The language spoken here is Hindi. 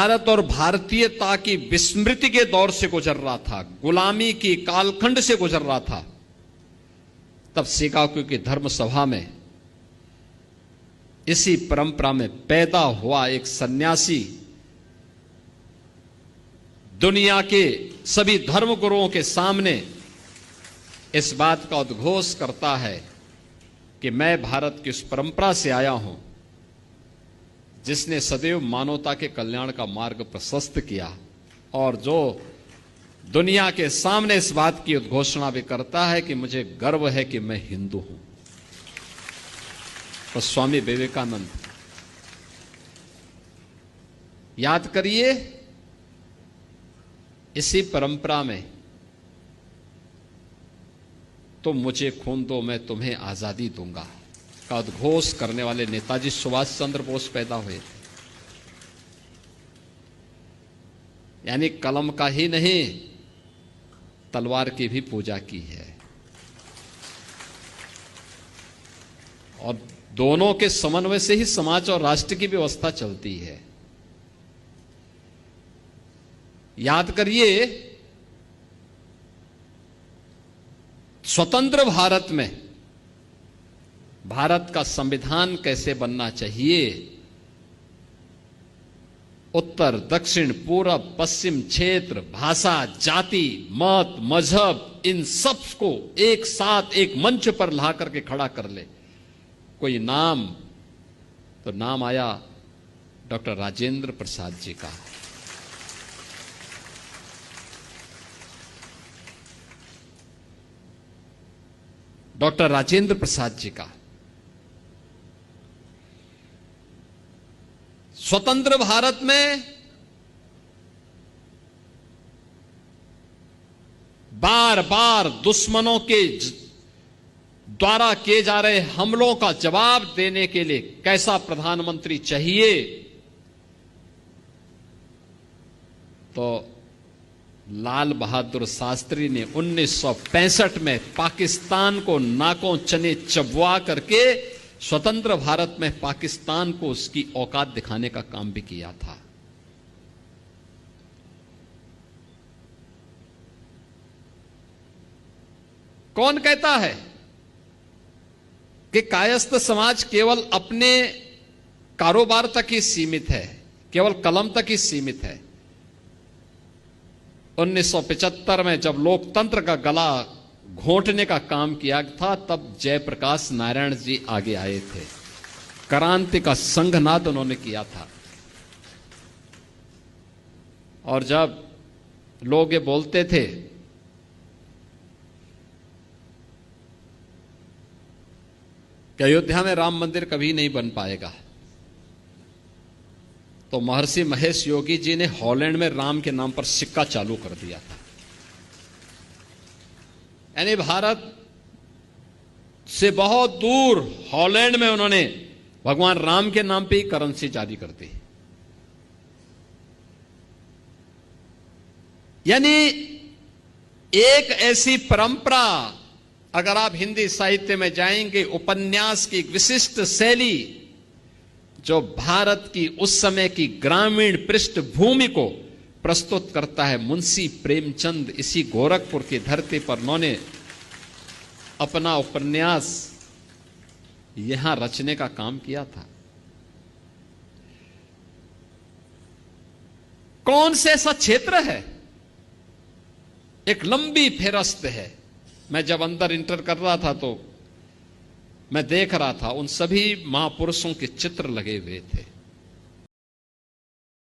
भारत और भारतीयता की विस्मृति के दौर से गुजर रहा था, गुलामी की कालखंड से गुजर रहा था, तब शिकागो की धर्म सभा में इसी परंपरा में पैदा हुआ एक सन्यासी दुनिया के सभी धर्म गुरुओं के सामने इस बात का उद्घोष करता है कि मैं भारत की उस परंपरा से आया हूं जिसने सदैव मानवता के कल्याण का मार्ग प्रशस्त किया, और जो दुनिया के सामने इस बात की उद्घोषणा भी करता है कि मुझे गर्व है कि मैं हिंदू हूं। तो स्वामी विवेकानंद, याद करिए, इसी परंपरा में तुम मुझे खून दो मैं तुम्हें आजादी दूंगा का उद्घोष करने वाले नेताजी सुभाष चंद्र बोस पैदा हुए थे। यानी कलम का ही नहीं, तलवार की भी पूजा की है, और दोनों के समन्वय से ही समाज और राष्ट्र की व्यवस्था चलती है। याद करिए, स्वतंत्र भारत में भारत का संविधान कैसे बनना चाहिए, उत्तर दक्षिण पूरब पश्चिम क्षेत्र, भाषा, जाति, मत, मजहब, इन सब को एक साथ एक मंच पर ला करके खड़ा कर ले। कोई नाम, तो नाम आया डॉक्टर राजेंद्र प्रसाद जी का। डॉक्टर राजेंद्र प्रसाद जी का। स्वतंत्र भारत में बार बार दुश्मनों के द्वारा किए जा रहे हमलों का जवाब देने के लिए कैसा प्रधानमंत्री चाहिए, तो लाल बहादुर शास्त्री ने 1965 में पाकिस्तान को नाकों चने चबवा करके स्वतंत्र भारत में पाकिस्तान को उसकी औकात दिखाने का काम भी किया था। कौन कहता है कि कायस्थ समाज केवल अपने कारोबार तक ही सीमित है, केवल कलम तक ही सीमित है? 1975 में जब लोकतंत्र का गला घोंटने का काम किया था, तब जयप्रकाश नारायण जी आगे आए थे, क्रांति का संघनाद उन्होंने किया था। और जब लोग ये बोलते थे कि अयोध्या में राम मंदिर कभी नहीं बन पाएगा, तो महर्षि महेश योगी जी ने हॉलैंड में राम के नाम पर सिक्का चालू कर दिया था। यानी भारत से बहुत दूर हॉलैंड में उन्होंने भगवान राम के नाम पे ही करेंसी जारी कर दी। यानी एक ऐसी परंपरा, अगर आप हिंदी साहित्य में जाएंगे, उपन्यास की एक विशिष्ट शैली जो भारत की उस समय की ग्रामीण पृष्ठभूमि को प्रस्तुत करता है। मुंशी प्रेमचंद इसी गोरखपुर की धरती पर उन्होंने अपना उपन्यास यहां रचने का काम किया था। कौन से ऐसा क्षेत्र है, एक लंबी फेरस्त है। मैं जब अंदर इंटर कर रहा था तो मैं देख रहा था उन सभी महापुरुषों के चित्र लगे हुए थे।